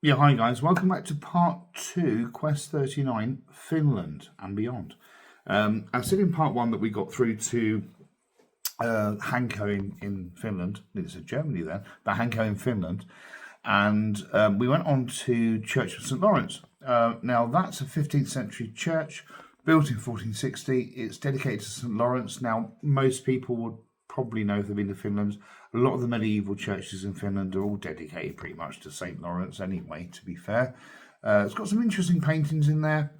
Yeah, hi guys. Welcome back to part 2, Quest39, Finland and beyond. I said in part 1 that we got through to Hanko in Finland. It's Germany then, but Hanko in Finland. And we went on to Church of St. Lawrence. Now that's a 15th century church built in 1460. It's dedicated to St. Lawrence. Now most people would probably know if they've been to Finland. A lot of the medieval churches in Finland are all dedicated pretty much to St. Lawrence anyway, to be fair. It's got some interesting paintings in there.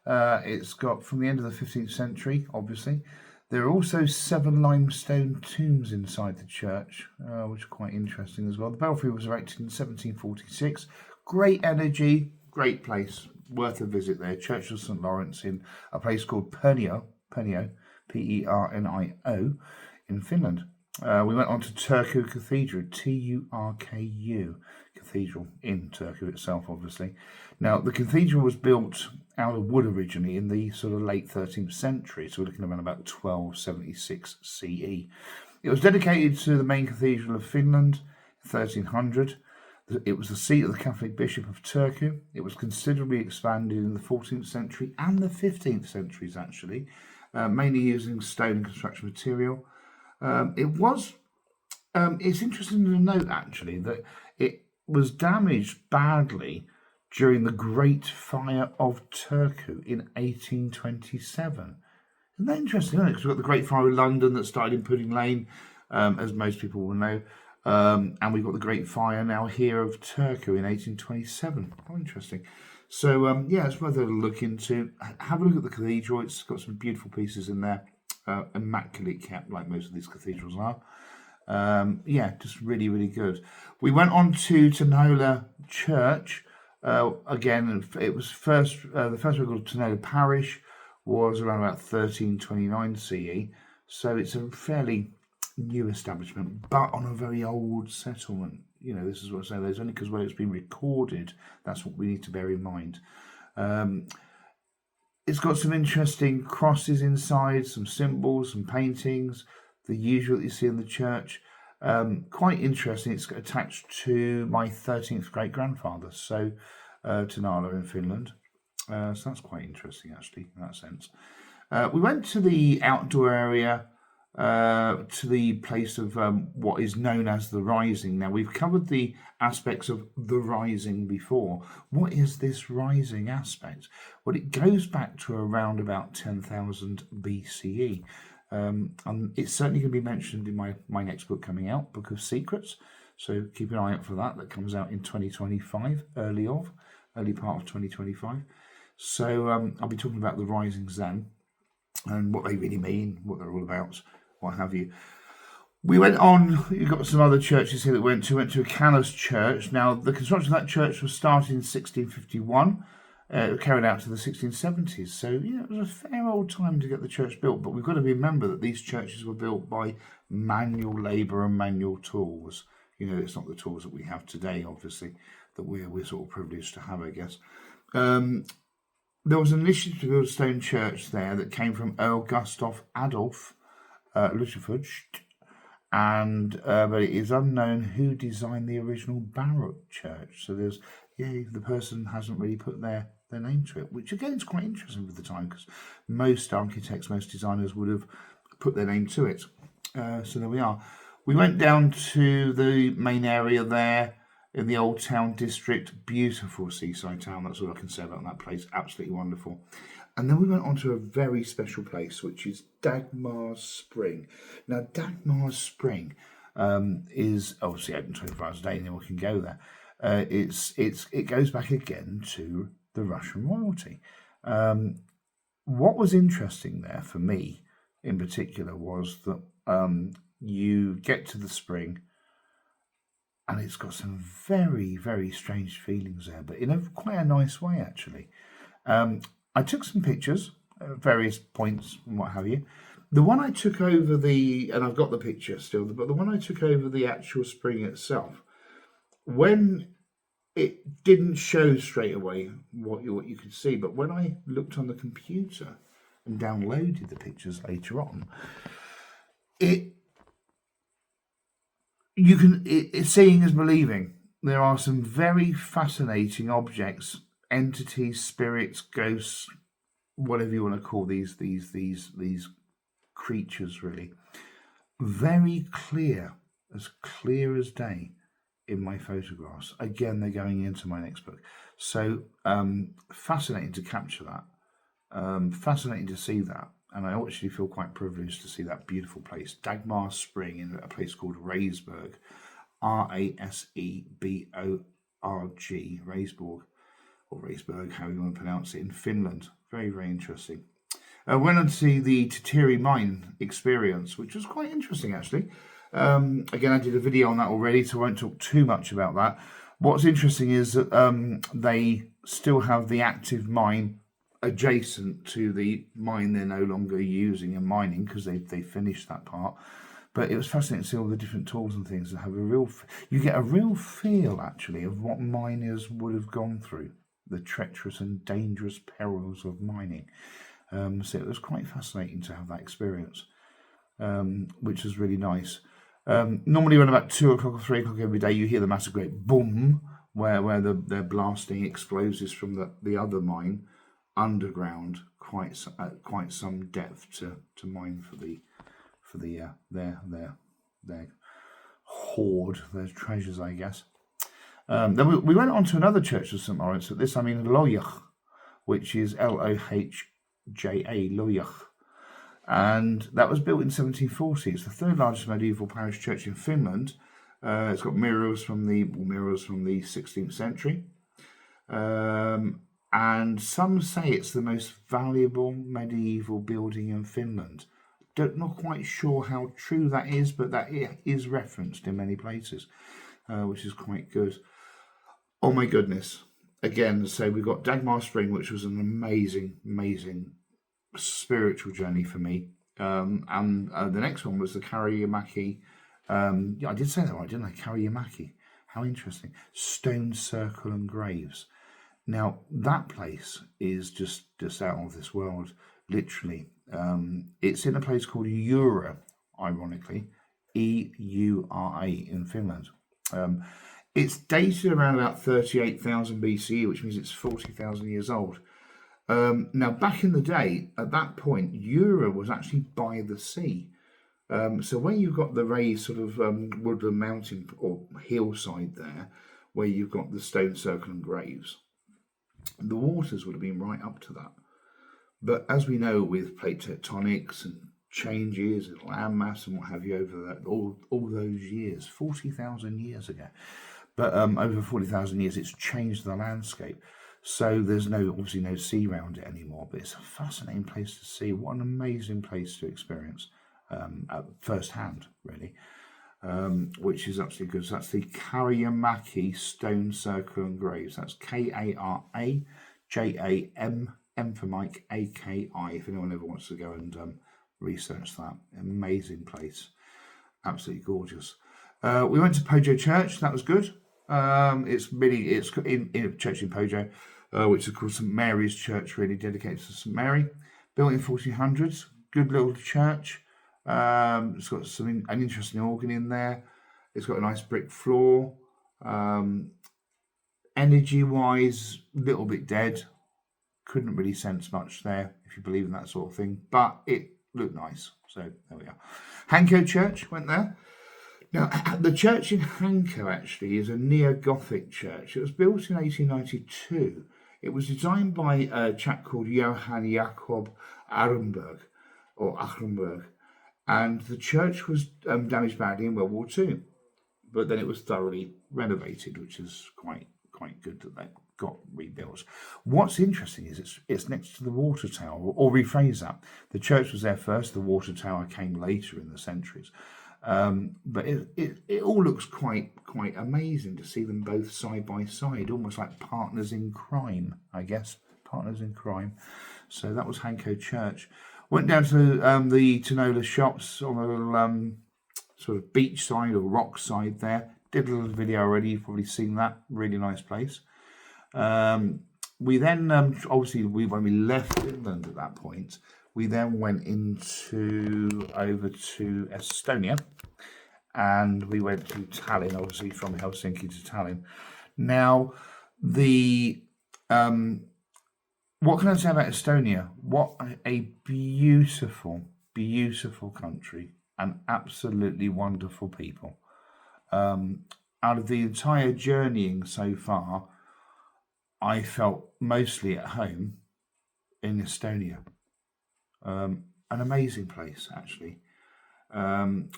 It's got from the end of the 15th century, obviously. There are also 7 limestone tombs inside the church, which are quite interesting as well. The belfry was erected in 1746. Great energy, great place, worth a visit there. Church of St. Lawrence in a place called Pernio, Pernio, in Finland. We went on to Turku Cathedral, Turku Cathedral in Turku itself, obviously. Now, the cathedral was built out of wood originally in the sort of late 13th century, so we're looking around about 1276 CE. It was dedicated to the main cathedral of Finland, 1300. It was the seat of the Catholic Bishop of Turku. It was considerably expanded in the 14th century and the 15th centuries, actually, mainly using stone and construction material. It's interesting to note, actually, that it was damaged badly during the Great Fire of Turku in 1827. Isn't that interesting, isn't it? Because we've got the Great Fire of London that started in Pudding Lane, as most people will know. And we've got the Great Fire now here of Turku in 1827. How interesting. So, yeah, it's worth a look into. Have a look at the cathedral. It's got some beautiful pieces in there. Immaculate kept, like most of these cathedrals are. Yeah, just really, really good. We went on to Tanola Church. Again, it was the first one called Tanola Parish was around about 1329 CE. So it's a fairly new establishment, but on a very old settlement. You know, this is what I'm saying. There's only because where it's been recorded, that's what we need to bear in mind. It's got some interesting crosses inside, some symbols, some paintings, the usual that you see in the church. Quite interesting. It's attached to my 13th great-grandfather, so to Nala in Finland. So that's quite interesting, actually, in that sense. We went to the outdoor area, to the place of what is known as the Rising. Now, we've covered the aspects of the Rising before. What is this Rising aspect? Well, it goes back to around about 10,000 BCE. And it's certainly going to be mentioned in my next book coming out, Book of Secrets. So keep an eye out for that. That comes out in 2025, early part of 2025. So I'll be talking about the Risings then, and what they really mean, what they're all about, what have you. We went on, you've got some other churches here that we went to a Calais church. Now, the construction of that church was started in 1651, carried out to the 1670s. So, it was a fair old time to get the church built. But we've got to remember that these churches were built by manual labour and manual tools. It's not the tools that we have today, obviously, that we're sort of privileged to have, I guess. There was an initiative to build a stone church there that came from Earl Gustav Adolf Luterford, and but it is unknown who designed the original Baroque church. So the person hasn't really put their name to it, which again is quite interesting with the time, because most architects, most designers would have put their name to it. So there we are. We went down to the main area there in the Old Town district. Beautiful seaside town. That's all I can say about that place. Absolutely wonderful. And then we went on to a very special place, which is Dagmar's Spring. Now, Dagmar's Spring is obviously open 24 hours a day, and anyone can go there. It goes back again to the Russian royalty. What was interesting there for me, in particular, was that you get to the spring, and it's got some very, very strange feelings there, but in quite a nice way, actually. I took some pictures at various points and what have you. The one I took over and I've got the picture still, but the one I took over the actual spring itself, when it didn't show straight away what you could see, but when I looked on the computer and downloaded the pictures later on, it's seeing is believing. there are some very fascinating objects, entities, spirits, ghosts, whatever you want to call these creatures, really. Very clear as day in my photographs. Again, they're going into my next book. So fascinating to capture that. Fascinating to see that. And I actually feel quite privileged to see that beautiful place, Dagmar Spring, in a place called Raseborg, Raseborg, Raseborg, or Raseborg, how you want to pronounce it, in Finland. Very, very interesting. I went on to see the Tatiri mine experience, which was quite interesting, actually. Again, I did a video on that already, so I won't talk too much about that. What's interesting is that they still have the active mine adjacent to the mine they're no longer using and mining, because they finished that part. But it was fascinating to see all the different tools and things that have you get a real feel, actually, of what miners would have gone through, the treacherous and dangerous perils of mining. So it was quite fascinating to have that experience, which was really nice. Normally around about 2 o'clock or 3 o'clock every day, you hear the massive great boom, where they're blasting explosives from the other mine underground, quite some depth to mine for their hoard, their treasures, I guess. Then we went on to another church of St. Lawrence. At this, I mean Lohja, which is Lohja, Lohja. And that was built in 1740. It's the third largest medieval parish church in Finland. It's got mirrors from the 16th century. And some say it's the most valuable medieval building in Finland. Not quite sure how true that is, but that is referenced in many places, which is quite good. Oh my goodness. Again, so we've got Dagmar Spring, which was an amazing spiritual journey for me. And the next one was the Kariamaki. Yeah, I did say that right, didn't I? Kariamaki. How interesting. Stone Circle and Graves. Now, that place is just out of this world, literally. It's in a place called Eura, ironically, Eura in Finland. It's dated around about 38,000 BCE, which means it's 40,000 years old. Now, back in the day, at that point, Eura was actually by the sea. So where you've got the raised sort of woodland mountain or hillside there, where you've got the stone circle and graves, the waters would have been right up to that. But as we know, with plate tectonics and changes and landmass and what have you over that, all those years, 40,000 years ago, but over 40,000 years, it's changed the landscape. So there's obviously no sea around it anymore, but it's a fascinating place to see. What an amazing place to experience at first hand, really, which is absolutely good. So that's the Kariamaki Stone Circle and Graves. That's Karajam, M for Mike, AKI, if anyone ever wants to go and research that. Amazing place. Absolutely gorgeous. We went to Pojo Church. That was good. It's in a church in Pojo, which is called St. Mary's Church, really dedicated to St. Mary. Built in 1400s. Good little church. It's got an interesting organ in there. It's got a nice brick floor. Energy-wise, a little bit dead. Couldn't really sense much there, if you believe in that sort of thing. But it looked nice. So there we are. Hanko Church, went there. Now, the church in Hanko actually is a neo-Gothic church. It was built in 1892. It was designed by a chap called Johann Jakob Arenberg, and the church was damaged badly in World War II. But then it was thoroughly renovated, which is quite good that they got rebuilt. What's interesting is it's next to the water tower, or rephrase that. The church was there first, the water tower came later in the centuries. But it all looks quite amazing to see them both side by side, almost like partners in crime, I guess. Partners in crime. So that was Hanko Church. Went down to the Tanola shops on a little sort of beach side or rock side there. Did a little video already, you've probably seen that. Really nice place. We then, obviously, when we left Finland at that point, we then went over to Estonia, and we went to Tallinn, obviously from Helsinki to Tallinn. Now, the what can I say about Estonia? What a beautiful, beautiful country and absolutely wonderful people. Out of the entire journeying so far, I felt mostly at home in Estonia. An amazing place, actually.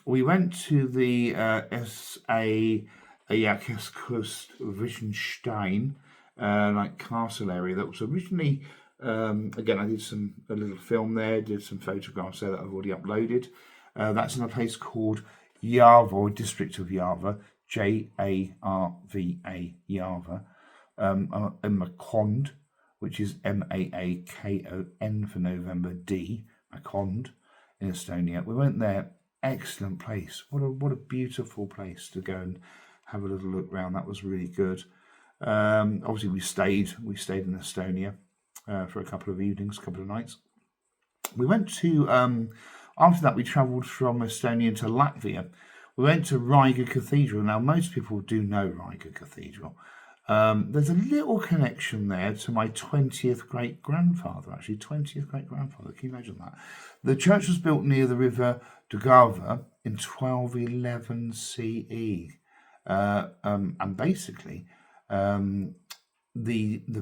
We went to the S.A. Jakobskusten like castle area that was originally, again, I did a little film there, did some photographs there that I've already uploaded. That's in a place called Järva, district of Järva, Jarva, Järva, and Makond, which is Maakon for November, D, Makond in Estonia. We went there, excellent place. What a beautiful place to go and have a little look around. That was really good. Obviously we stayed in Estonia for a couple of evenings, a couple of nights. We went to after that we travelled from Estonia to Latvia. We went to Riga Cathedral. Now most people do know Riga Cathedral. There's a little connection there to my 20th great grandfather, actually 20th great grandfather. Can you imagine that? The church was built near the river Daugava in 1211 CE. And basically, the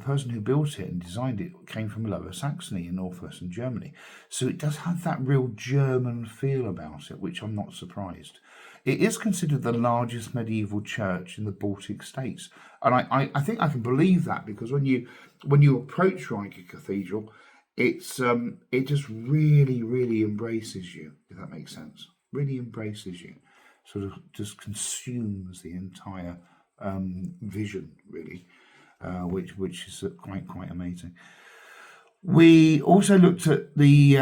person who built it and designed it came from Lower Saxony in northwestern Germany. So it does have that real German feel about it, which I'm not surprised. It is considered the largest medieval church in the Baltic states. And I think I can believe that, because when you approach Riga Cathedral, it just really embraces you, if that makes sense. Really embraces you. Sort of just consumes the entire vision, really, which is quite amazing. We also looked at the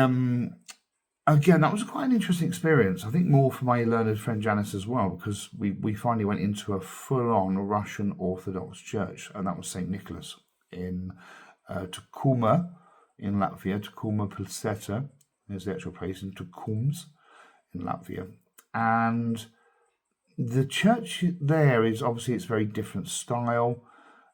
again, that was quite an interesting experience. I think more for my learned friend Janice as well, because we finally went into a full-on Russian Orthodox church, and that was St. Nicholas in Tukuma in Latvia. Tukuma Pilsēta is the actual place, in Tukums in Latvia. And the church there is obviously, it's very different style.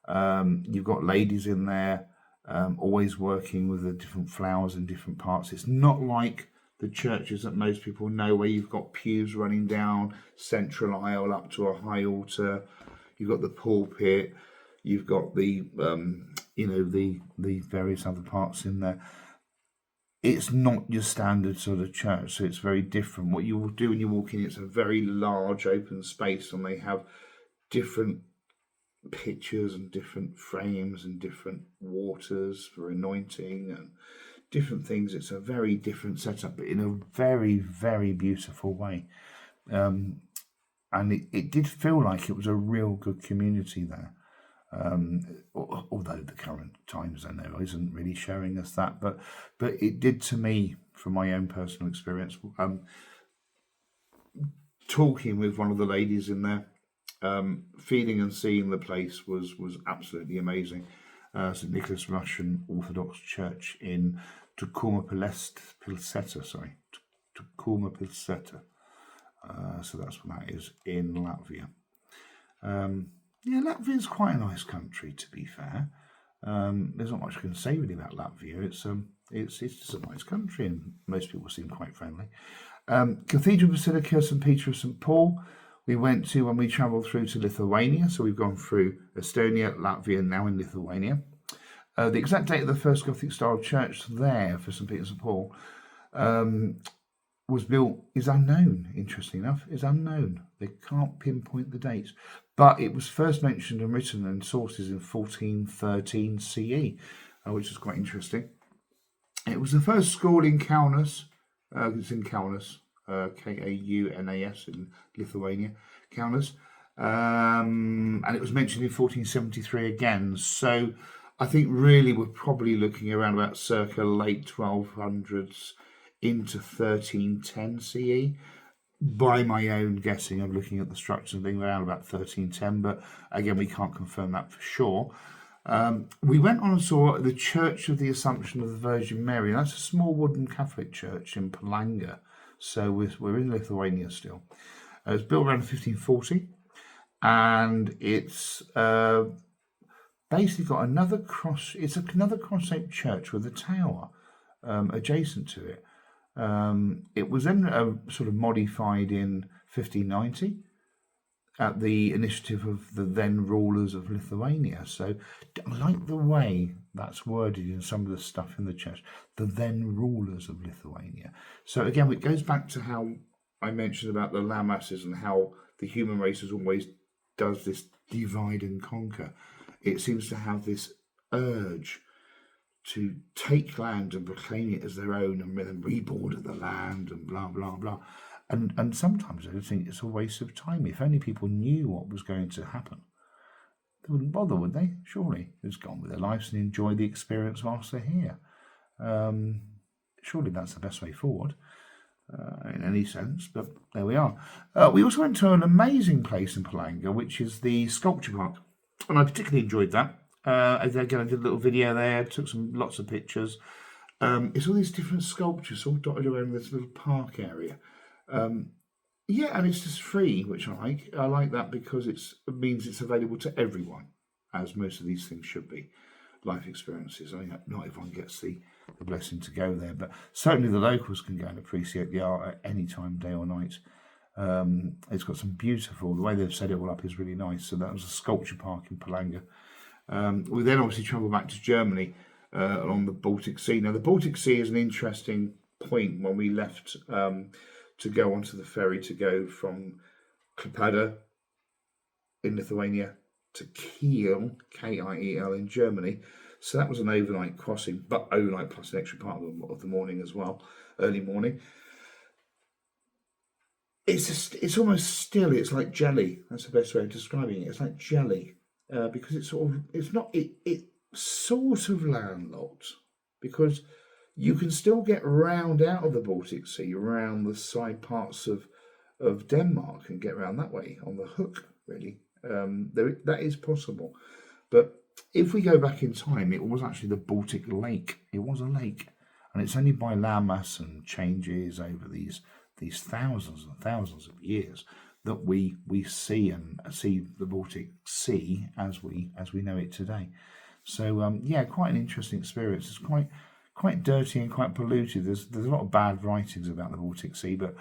You've got ladies in there always working with the different flowers in different parts. It's not like the churches that most people know, where you've got pews running down central aisle up to a high altar. You've got the pulpit. You've got the the various other parts in there. It's not your standard sort of church, so it's very different. What you will do when you walk in, it's a very large open space, and they have different pictures and different frames and different waters for anointing and different things. It's a very different setup, but in a very, very beautiful way. And it did feel like it was a real good community there. Although the current times I know isn't really showing us that, but it did to me, from my own personal experience. Talking with one of the ladies in there, feeling and seeing the place was absolutely amazing. St. Nicholas Russian Orthodox Church in Tukuma Pilsēta, Tukuma Pilsēta. So that's what that is in Latvia. Latvia is quite a nice country, to be fair. There's not much I can say really about Latvia. It's just a nice country, and most people seem quite friendly. Cathedral Basilica St. Peter of St. Paul we went to when we travelled through to Lithuania. So we've gone through Estonia, Latvia, and now in Lithuania. The exact date of the first Gothic style church there for St. Peter and St. Paul was built is unknown, interestingly enough, is unknown. They can't pinpoint the dates. But it was first mentioned and written in sources in 1413 CE, which is quite interesting. It was the first school in Kaunas. It's in Kaunas, Kaunas in Lithuania, Kaunas. And it was mentioned in 1473 again. So I think really we're probably looking around about circa late 1200s into 1310 CE. By my own guessing, I'm looking at the structure and being around about 1310, but again, we can't confirm that for sure. We went on and saw the Church of the Assumption of the Virgin Mary. That's a small wooden Catholic church in Palanga. So we're in Lithuania still. It was built around 1540, and it's basically got another cross. It's another cross-shaped church with a tower adjacent to it. It was then sort of modified in 1590 at the initiative of the then rulers of Lithuania. So I like the way that's worded in some of the stuff in the church, the then rulers of Lithuania. So again, it goes back to how I mentioned about the land masses and how the human race has always does this divide and conquer. It seems to have this urge to take land and proclaim it as their own and then reborder the land and blah, blah, blah. And sometimes I think it's a waste of time. If only people knew what was going to happen, they wouldn't bother, would they? Surely. They'd just go on with their lives and enjoy the experience whilst they're here. Surely that's the best way forward in any sense, but there we are. We also went to an amazing place in Palanga, which is the Sculpture Park, and I particularly enjoyed that. Again, I did a little video there, took lots of pictures. It's all these different sculptures all dotted around this little park area. Yeah, and it's just free, which I like. I like that because it means it's available to everyone, as most of these things should be. Life experiences. I mean, not everyone gets the blessing to go there, but certainly the locals can go and appreciate the art at any time, day or night. It's got some beautiful, the way they've set it all up is really nice. So that was a sculpture park in Palanga. We then obviously travelled back to Germany along the Baltic Sea. Now, the Baltic Sea is an interesting point when we left to go onto the ferry to go from Klaipėda in Lithuania to Kiel, Kiel in Germany. So that was an overnight crossing, but overnight plus an extra part of the morning as well, early morning. It's almost still. It's like jelly. That's the best way of describing it. It's like jelly because it's sort of landlocked because you can still get round out of the Baltic Sea, around the side parts of Denmark, and get around that way on the hook. Really, that is possible. But if we go back in time, it was actually the Baltic Lake. It was a lake, and it's only by landmass and changes over these thousands and thousands of years that we see the Baltic Sea as we know it today. So yeah, quite an interesting experience. It's quite dirty and quite polluted. There's a lot of bad writings about the Baltic Sea, but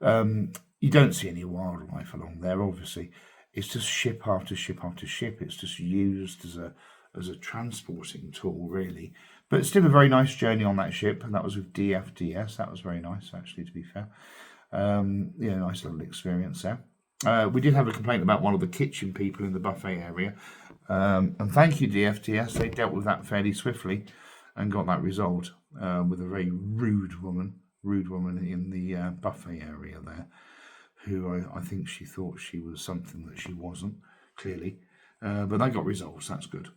you don't see any wildlife along there. Obviously, it's just ship after ship after ship. It's just used as a transporting tool, really. But still a very nice journey on that ship, and that was with DFDS. That was very nice, actually, to be fair. Yeah, nice little experience there. We did have a complaint about one of the kitchen people in the buffet area. And thank you, DFDS. They dealt with that fairly swiftly and got that resolved with a very rude woman in the buffet area there, who I think she thought she was something that she wasn't, clearly. But that got resolved, so that's good.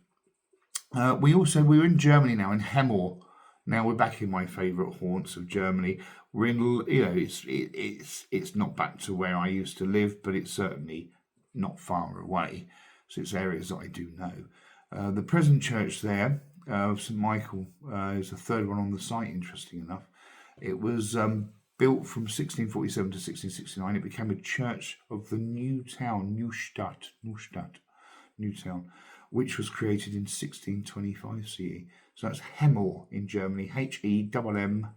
We were in Germany now, in Hemmoor. Now we're back in my favourite haunts of Germany. We're in, it's not back to where I used to live, but it's certainly not far away. So it's areas that I do know. The present church there, St Michael, is the third one on the site, interesting enough. It was built from 1647 to 1669. It became a church of the new town, Neustadt, new town, which was created in 1625 CE. So that's Hemmoor in Germany, HEMMOOR,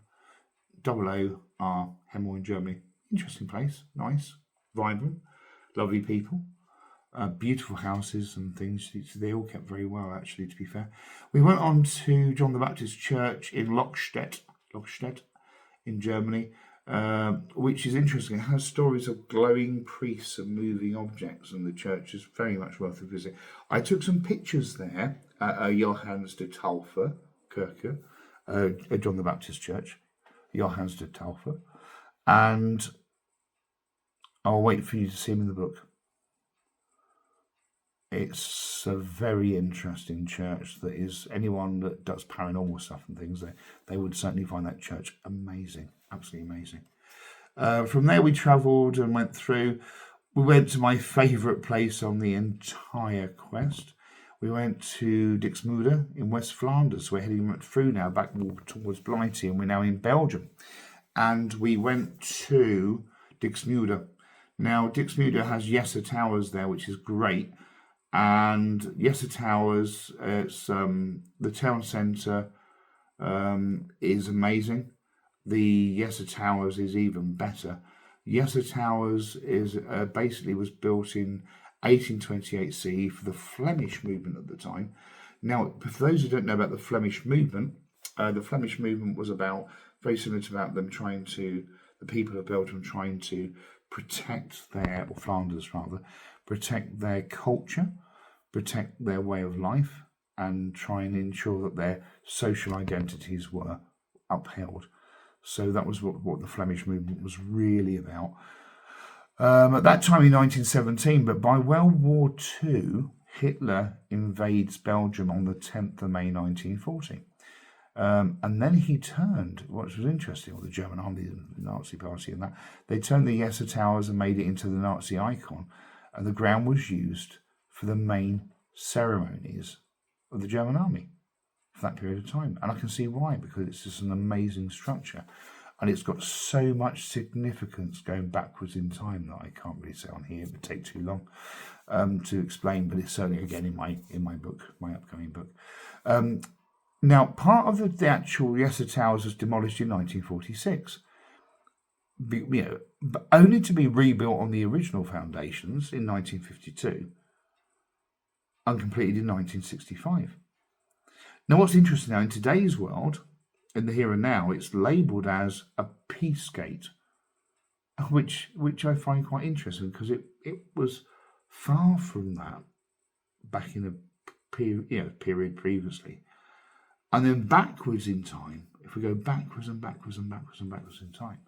Hemmoor in Germany. Interesting place, nice, vibrant, lovely people. Beautiful houses and things. They all kept very well, actually, to be fair. We went on to John the Baptist Church in Lochstedt in Germany, which is interesting. It has stories of glowing priests and moving objects, and the church is very much worth a visit. I took some pictures there at Johannes de Taufe Kirche, John the Baptist Church, Johannes de Taufe, and I'll wait for you to see them in the book. It's a very interesting church that is, anyone that does paranormal stuff and things, they would certainly find that church amazing, absolutely amazing. From there we travelled and went through. We went to my favourite place on the entire quest. We went to Dixmude in West Flanders. We're heading through now back towards Blighty, and we're now in Belgium. And we went to Dixmude. Now, Dixmude has Yesser Towers there, which is great. And Yesser Towers, it's the town centre is amazing. The Yesser Towers is even better. Yesser Towers is basically was built in 1828 CE for the Flemish movement at the time. Now, for those who don't know about the Flemish movement was about very similar to about them trying to, the people of Belgium trying to protect their, or Flanders rather, protect their culture, protect their way of life, and try and ensure that their social identities were upheld. So that was what the Flemish movement was really about. At that time in 1917, but by World War II, Hitler invades Belgium on the 10th of May 1940. And then he turned, which was interesting, or the German army, the Nazi party and that, they turned the Yesser Towers and made it into the Nazi icon. And the ground was used for the main ceremonies of the German army for that period of time. And I can see why, because it's just an amazing structure. And it's got so much significance going backwards in time that I can't really say on here. It would take too long to explain, but it's certainly, again, in my book, my upcoming book. Now, part of the actual Yesser Towers was demolished in 1946, but only to be rebuilt on the original foundations in 1952 and completed in 1965. Now, what's interesting now, in today's world, in the here and now, it's labelled as a peace gate, which I find quite interesting, because it was far from that back in a period previously. And then backwards in time, if we go backwards and backwards and backwards and backwards in time,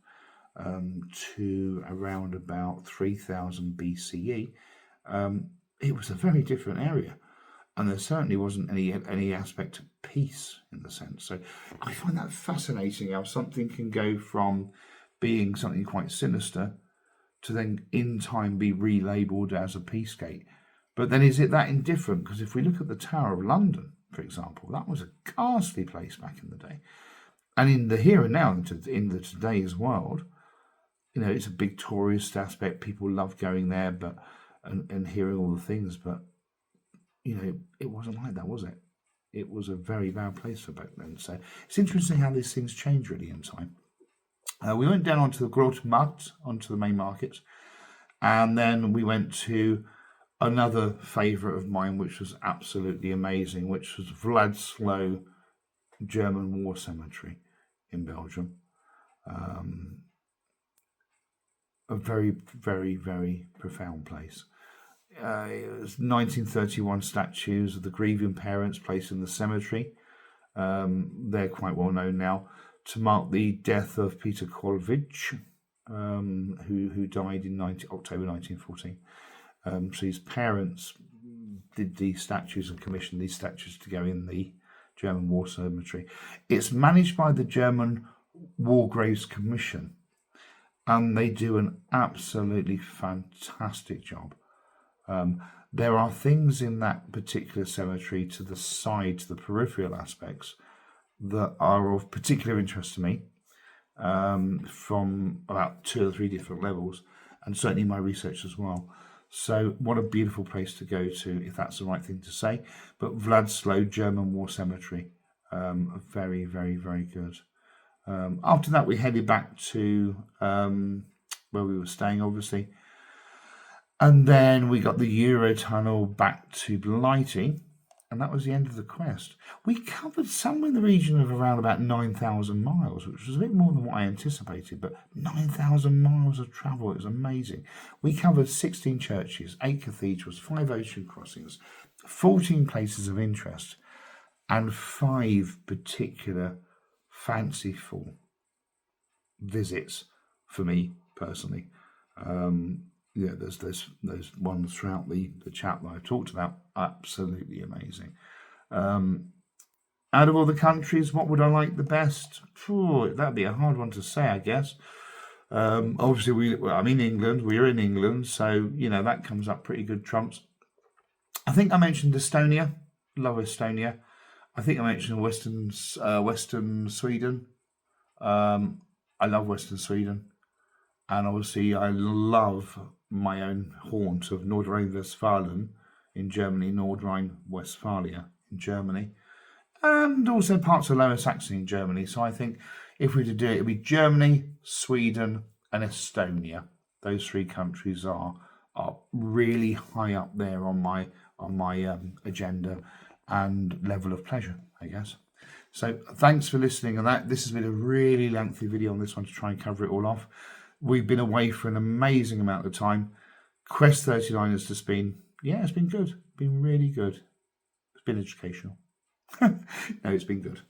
to around about 3000 BCE, it was a very different area. And there certainly wasn't any aspect of peace in the sense. So I find that fascinating, how something can go from being something quite sinister to then in time be relabelled as a peace gate. But then is it that indifferent? Because if we look at the Tower of London, for example, that was a ghastly place back in the day. And in the here and now, in the today's world, it's a big tourist aspect. People love going there, and hearing all the things, but it wasn't like that, was it? It was a very bad place for back then. So it's interesting how these things change really in time. We went down onto the Grote Markt, onto the main markets, and then we went to another favourite of mine, which was absolutely amazing, which was Vladislow German War Cemetery in Belgium. A very, very, very profound place. It was 1931 statues of the grieving parents placed in the cemetery. They're quite well known now, to mark the death of Peter Kolvich, who died in October 1914. So his parents did these statues and commissioned these statues to go in the German War Cemetery. It's managed by the German War Graves Commission, and they do an absolutely fantastic job. There are things in that particular cemetery to the side, to the peripheral aspects, that are of particular interest to me, from about 2 or 3 different levels, and certainly my research as well. So what a beautiful place to go to, if that's the right thing to say. But Vladislow German War Cemetery, very, very, very good. After that, we headed back to where we were staying, obviously. And then we got the Eurotunnel back to Blighty, and that was the end of the quest. We covered somewhere in the region of around about 9,000 miles, which was a bit more than what I anticipated, but 9,000 miles of travel, it was amazing. We covered 16 churches, 8 cathedrals, 5 ocean crossings, 14 places of interest, and 5 particular fanciful visits for me personally. There's those ones throughout the chat that I've talked about, absolutely amazing. Out of all the countries, what would I like the best? That'd be a hard one to say, I guess. Obviously, I'm in England. We're in England, so that comes up pretty good trumps. I think I mentioned Estonia. Love Estonia. I think I mentioned Western Sweden. I love Western Sweden, and obviously I love my own haunt of Nordrhein-Westfalen in Germany, Nordrhein-Westphalia in Germany, and also parts of Lower Saxony in Germany. So I think if we were to do it, it'd be Germany, Sweden, and Estonia. Those three countries are really high up there on my agenda and level of pleasure, I guess. So thanks for listening. And this has been a really lengthy video on this one to try and cover it all off. We've been away for an amazing amount of time. Quest39 has just been, it's been good. Been really good. It's been educational. No, it's been good.